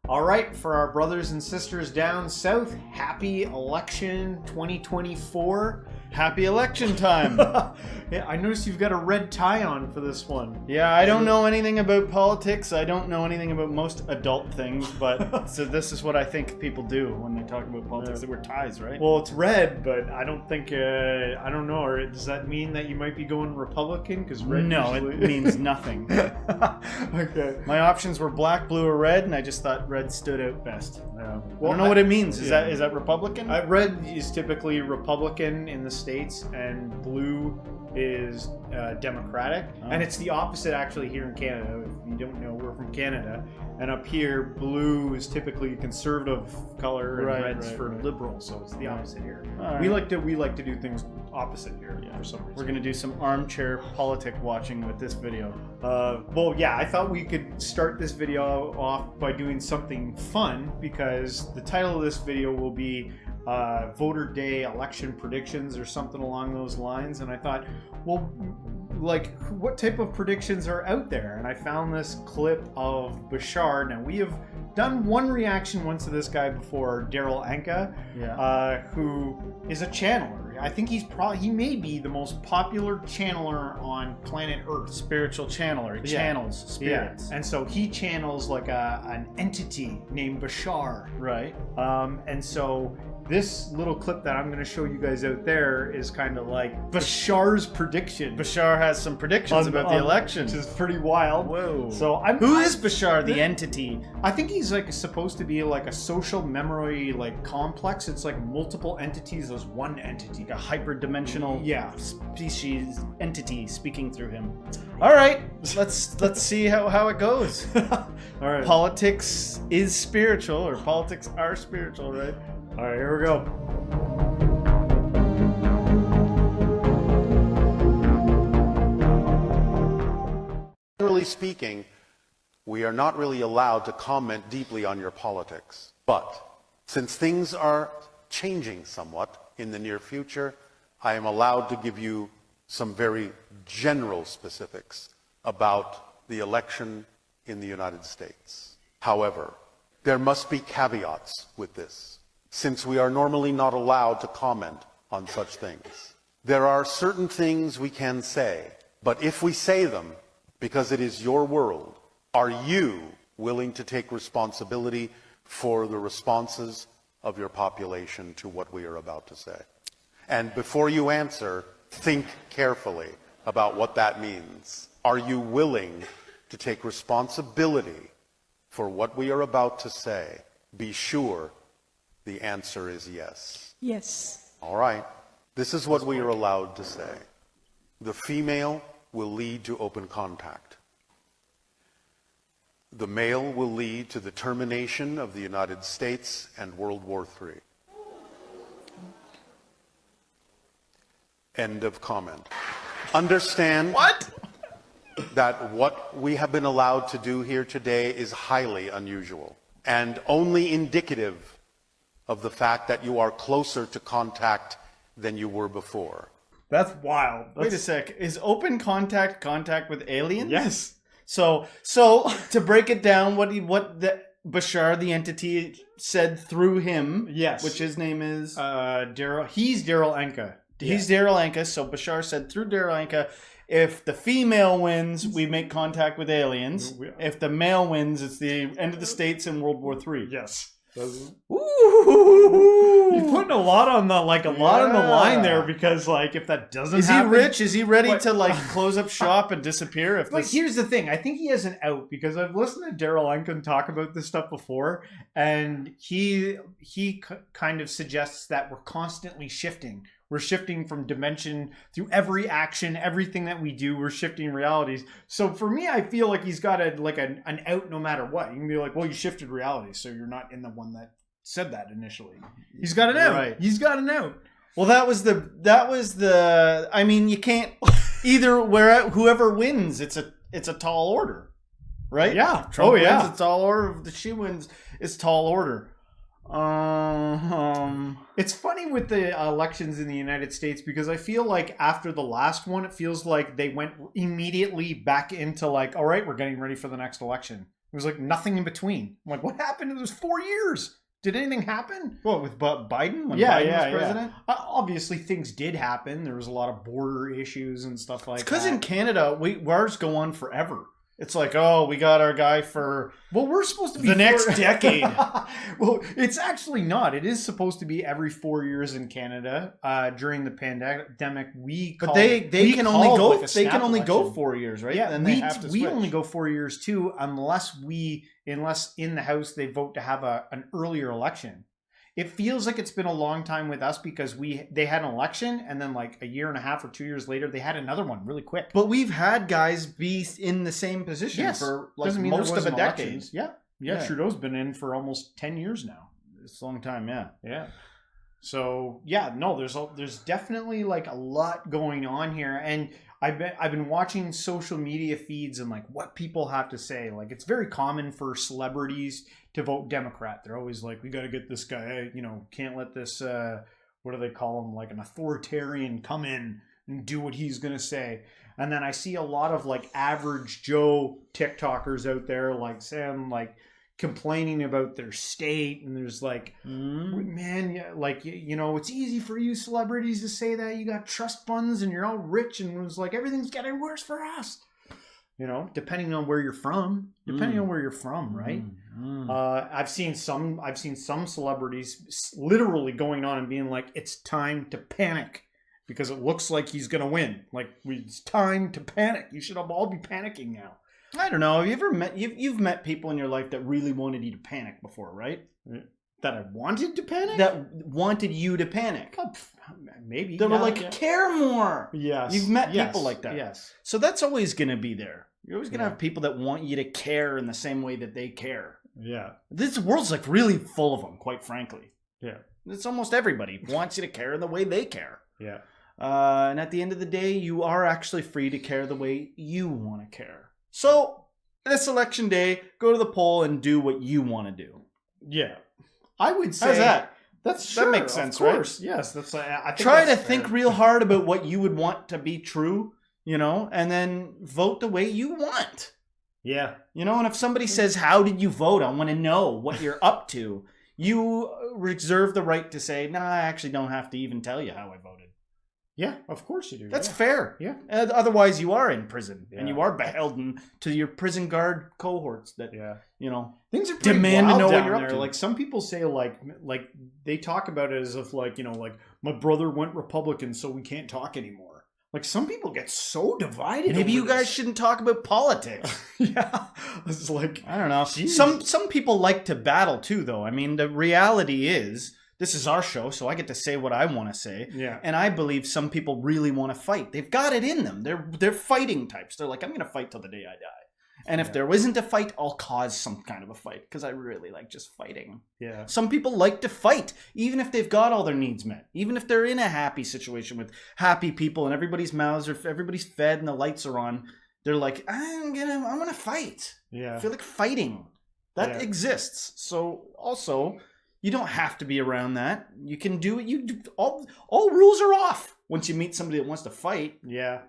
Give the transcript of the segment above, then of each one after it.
All right, for our brothers and sisters down south, happy election 2024. Happy election time. Yeah, I noticed you've got a red tie on for this one. Yeah, I don't know anything about politics. I don't know anything about most adult things, but so this is what I think people do when they talk about politics. They wear ties, right? Well, it's red, but I don't think, I don't know, or does that mean that you might be going Republican? Because red No, usually... it means nothing. Okay. My options were black, blue, or red, and I just thought red stood out best. Yeah. I don't know what it means. Is that Republican? Red is typically Republican in the States, and blue is Democratic. Oh. And it's the opposite actually here in Canada. If you don't know, we're from Canada. And up here, blue is typically conservative color, and red's for liberal. So it's the opposite here. Right. We like to do things opposite here for some reason. We're going to do some armchair politic watching with this video. Well, yeah, I thought we could start this video off by doing something fun, because the title of this video will be Voter Day election predictions or something along those lines. And I thought, well, like, what type of predictions are out there? And I found this clip of Bashars. Now, we have done one reaction once to this guy before, Daryl Anka, who is a channeler. I think he may be the most popular channeler on planet Earth. Spiritual channeler. He channels spirits. Yeah. And so he channels like an entity named Bashars. Right. And so this little clip that I'm going to show you guys out there is kind of like Bashars' prediction. Bashars has some predictions about the election, which is pretty wild. Whoa. So Who is Bashars, the entity? I think he's like supposed to be like a social memory like complex. It's like multiple entities as one entity. Like a hyperdimensional species entity speaking through him. All right, let's see how it goes. All right. Politics is spiritual, or politics are spiritual, right? All right, here we go. Generally speaking, we are not really allowed to comment deeply on your politics. But since things are changing somewhat in the near future, I am allowed to give you some very general specifics about the election in the United States. However, there must be caveats with this, since we are normally not allowed to comment on such things. There are certain things we can say, but if we say them, because it is your world, are you willing to take responsibility for the responses of your population to what we are about to say? And before you answer, think carefully about what that means. Are you willing to take responsibility for what we are about to say? Be sure the answer is yes. Yes. All right. This is what we are allowed to say. The female will lead to open contact. The male will lead to the termination of the United States and World War III. End of comment. Understand that what we have been allowed to do here today is highly unusual and only indicative of the fact that you are closer to contact than you were before. That's wild. Wait a sec. Is open contact with aliens? Yes. So to break it down, what the Bashars, the entity, said through him. Yes. Which his name is Daryl. He's Daryl Anka. He's Daryl Anka. So Bashars said through Daryl Anka, if the female wins, we make contact with aliens. If the male wins, it's the end of the states and World War III. Yes. Ooh. You're putting a lot on the on the line there, because like if that doesn't happen, he rich? Is he ready to like close up shop and disappear? But here's the thing. I think he has an out, because I've listened to Daryl Anka talk about this stuff before, and he kind of suggests that we're constantly shifting. We're shifting from dimension through every action, everything that we do. We're shifting realities. So for me, I feel like he's got an out no matter what. You can be like, well, you shifted reality, so you're not in the one that said that initially. He's got an out. Right. He's got an out. Well, that was the. I mean, you can't either. Whoever wins, it's a tall order, right? Yeah. Trump wins, it's tall order. If she wins, it's tall order. It's funny with the elections in the United States, because I feel like after the last one, it feels like they went immediately back into like, all right, we're getting ready for the next election. It was like nothing in between. I'm like, what happened? It was 4 years. Did anything happen? What, with Biden? When Biden was president? Yeah. Obviously, things did happen. There was a lot of border issues and stuff like that. Because in Canada, ours go on forever. It's like, oh, we got our guy for we're supposed to be the next decade. Well, it's actually not. It is supposed to be every 4 years in Canada. During the pandemic, they can only go 4 years, right? Yeah, then we only go 4 years too, unless in the House they vote to have an earlier election. It feels like it's been a long time with us because they had an election and then like a year and a half or 2 years later they had another one really quick. But we've had guys be in the same position for like most of a decade. Yeah. Trudeau's been in for almost 10 years now. It's a long time, yeah. Yeah. So yeah, no, there's definitely like a lot going on here, and I've been watching social media feeds and like what people have to say. Like it's very common for celebrities to vote Democrat. They're always like, we got to get this guy, can't let this what do they call him, like an authoritarian come in and do what he's gonna say. And then I see a lot of like average Joe TikTokers out there like saying like complaining about their state, and there's like, man, yeah, like, it's easy for you celebrities to say that you got trust funds and you're all rich, and it was like everything's getting worse for us. Depending on where you're from, right? I've seen some celebrities literally going on and being like, it's time to panic because it looks like he's gonna win. Like, it's time to panic. You should all be panicking now. I don't know. Have you ever met you've met people in your life that really wanted you to panic before, right? That I wanted to panic? That wanted you to panic. Oh, maybe. They were like, care more. Yes. You've met people like that. Yes. So that's always going to be there. You're always going to have people that want you to care in the same way that they care. Yeah. This world's like really full of them, quite frankly. Yeah. It's almost everybody wants you to care in the way they care. Yeah. And at the end of the day, you are actually free to care the way you want to care. So, this election day, go to the poll and do what you want to do. Yeah. I would say... How's that? That makes sense, right? Yes. I think try to think real hard about what you would want to be true, and then vote the way you want. Yeah. And if somebody says, how did you vote? I want to know what you're up to. You reserve the right to say, nah, I actually don't have to even tell you how I voted. Yeah, of course you do. That's fair. Yeah. Otherwise, you are in prison, and you are beholden to your prison guard cohorts that, things are pretty demand wild to know down what you're there. up to. Like, some people say, like they talk about it as if, like, like, my brother went Republican, so we can't talk anymore. Like, some people get so divided. Maybe you guys shouldn't talk about politics. Yeah. It's like, I don't know. Geez. Some people like to battle, too, though. I mean, the reality is... This is our show, so I get to say what I want to say. Yeah. And I believe some people really want to fight. They've got it in them. They're fighting types. They're like, I'm going to fight till the day I die. And if there isn't a fight, I'll cause some kind of a fight because I really like just fighting. Yeah. Some people like to fight, even if they've got all their needs met. Even if they're in a happy situation with happy people and everybody's everybody's fed and the lights are on. They're like, I'm gonna fight. Yeah. I feel like fighting. That exists. So also... You don't have to be around that. You can do it. All rules are off once you meet somebody that wants to fight. Yeah.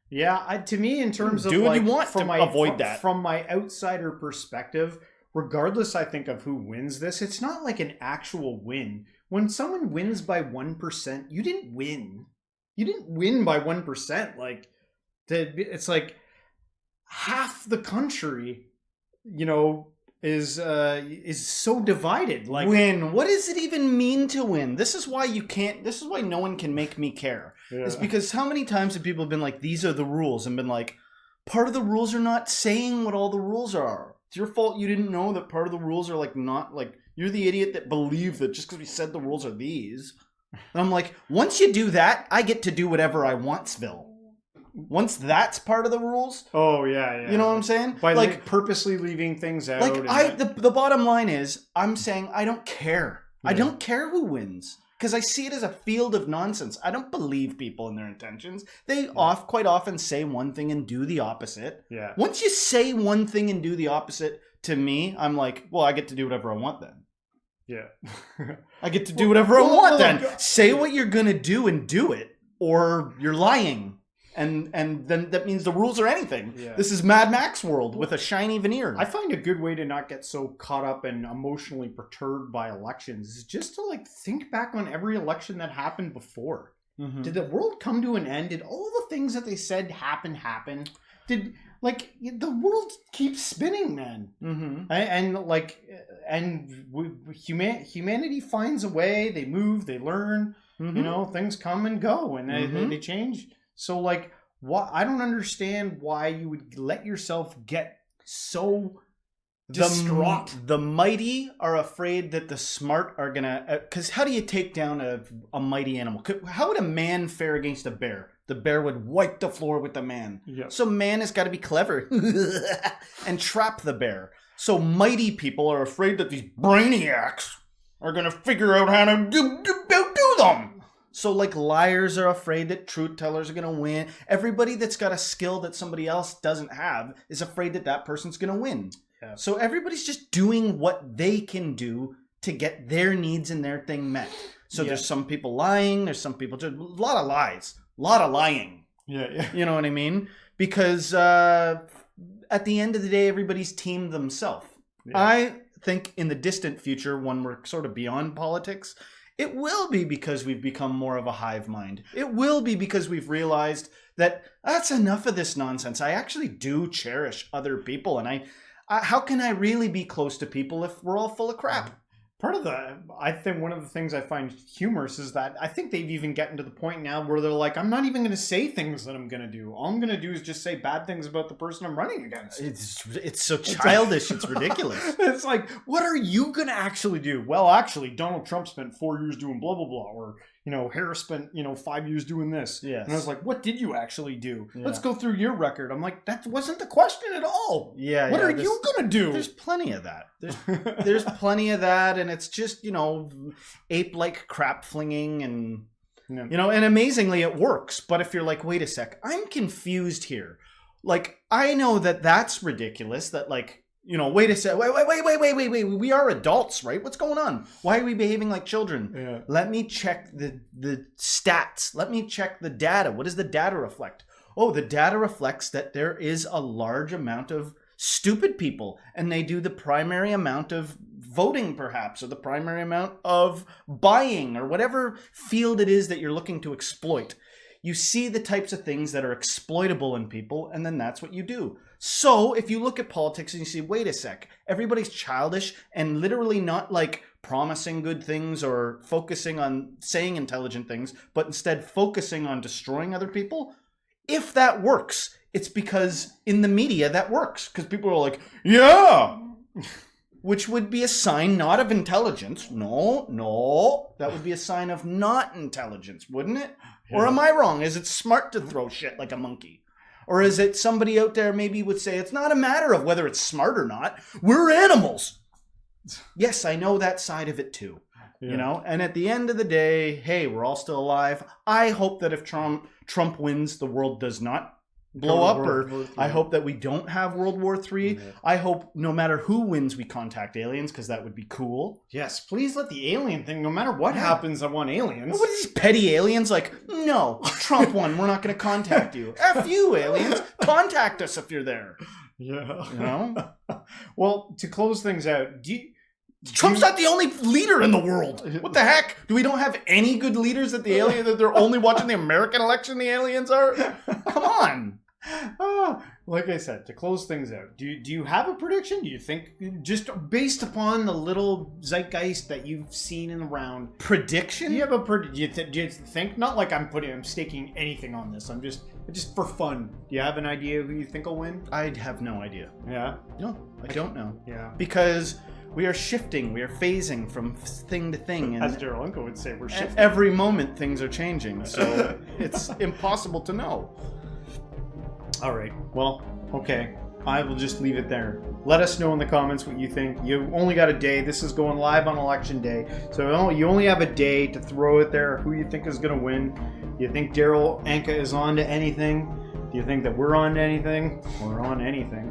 Yeah. To me, in terms of do what like, you want to avoid that. From my outsider perspective, regardless, I think, of who wins this, it's not like an actual win. When someone wins by 1%, you didn't win. You didn't win by 1%. Like, it's like half the country, is so divided. Like, win. What does it even mean to win? This is why no one can make me care. Yeah. It's because how many times have people been like, these are the rules, and been like, part of the rules are not saying what all the rules are. It's your fault you didn't know that part of the rules are like not like, you're the idiot that believed that just because we said the rules are these. And I'm like, once you do that, I get to do whatever I wantsville. Once that's part of the rules. Oh, yeah. You know what I'm saying? By like purposely leaving things out. Like, the bottom line is, I'm saying I don't care. Yeah. I don't care who wins. Because I see it as a field of nonsense. I don't believe people in their intentions. They quite often say one thing and do the opposite. Yeah. Once you say one thing and do the opposite, to me, I'm like, well, I get to do whatever I want then. Yeah. I get to do whatever I want then. Say what you're going to do and do it. Or you're lying. and then that means the rules are anything. Yeah. This is Mad Max world with a shiny veneer. I find a good way to not get so caught up and emotionally perturbed by elections is just to like think back on every election that happened before. Mhm. Did the world come to an end? Did all the things that they said happen? Did like the world keeps spinning, man? Mhm. Humanity finds a way. They move, they learn. Mhm. You know, things come and go, and they change. So like, I don't understand why you would let yourself get so distraught. The mighty are afraid that the smart are gonna. Because how do you take down a mighty animal? How would a man fare against a bear? The bear would wipe the floor with the man. Yeah. So man has got to be clever and trap the bear. So mighty people are afraid that these brainiacs are gonna figure out how to do them. So like liars are afraid that truth tellers are gonna win. Everybody that's got a skill that somebody else doesn't have is afraid that that person's gonna win. Yeah. So everybody's just doing what they can do to get their needs and their thing met. So there's some people lying. There's some people just a lot of lies, a lot of lying. Yeah. You know what I mean? Because at the end of the day, everybody's team themselves. Yeah. I think in the distant future, when we're sort of beyond politics, it will be because we've become more of a hive mind. It will be because we've realized that that's enough of this nonsense. I actually do cherish other people, and how can I really be close to people if we're all full of crap? I think one of the things I find humorous is that I think they've even gotten to the point now where they're like, I'm not even going to say things that I'm going to do. All I'm going to do is just say bad things about the person I'm running against. It's so childish. It's ridiculous. It's like, what are you going to actually do? Well, actually, Donald Trump spent 4 years doing blah, blah, blah. Or, Harris spent, 5 years doing this. Yes. And I was like, what did you actually do? Yeah. Let's go through your record. I'm like, that wasn't the question at all. Yeah. What are you going to do? There's plenty of that. There's plenty of that. And it's just, ape-like crap flinging and, and amazingly it works. But if you're like, wait a sec, I'm confused here. Like, I know that that's ridiculous. That like, wait a sec. Wait. We are adults, right? What's going on? Why are we behaving like children? Yeah. Let me check the stats. Let me check the data. What does the data reflect? Oh, the data reflects that there is a large amount of stupid people, and they do the primary amount of voting, perhaps, or the primary amount of buying, or whatever field it is that you're looking to exploit. You see the types of things that are exploitable in people, and then that's what you do. So if you look at politics and you see, wait a sec, everybody's childish and literally not like promising good things or focusing on saying intelligent things, but instead focusing on destroying other people. If that works, it's because in the media that works. Because people are like, yeah, which would be a sign not of intelligence. No, that would be a sign of not intelligence, wouldn't it? Yeah. Or am I wrong? Is it smart to throw shit like a monkey? Or is it somebody out there maybe would say, it's not a matter of whether it's smart or not. We're animals. Yes, I know that side of it too. Yeah. And at the end of the day, hey, we're all still alive. I hope that if Trump wins, the world does not blow up, or I hope that we don't have World War III. Mm-hmm. I hope no matter who wins, we contact aliens, because that would be cool. Yes, please let the alien thing, no matter what happens, I want aliens. What are these petty aliens like? No, Trump won, we're not going to contact you. F you, aliens. Contact us if you're there. Yeah. Well, to close things out, Trump's not the only leader in the world. What the heck? Do we don't have any good leaders that the alien that they're only watching the American election, the aliens are? Come on. Like I said, to close things out, do you have a prediction? Do you think, just based upon the little zeitgeist that you've seen in the round, prediction? Do you have a do you think, not like I'm staking anything on this, I'm just for fun. Do you have an idea who you think will win? I'd have no idea. Yeah? No, I don't know. Yeah. Because we are shifting, we are phasing from thing to thing. And as Daryl Unko would say, we're shifting. Every moment things are changing, so it's impossible to know. All right. Well, okay. I will just leave it there. Let us know in the comments what you think. You only got a day. This is going live on election day. So you only have a day to throw it there who you think is going to win. Do you think Daryl Anka is on to anything? Do you think that we're on to anything? We're on anything.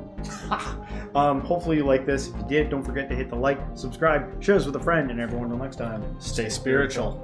Hopefully you like this. If you did, don't forget to hit the like, subscribe, share this with a friend, and everyone until next time, stay spiritual.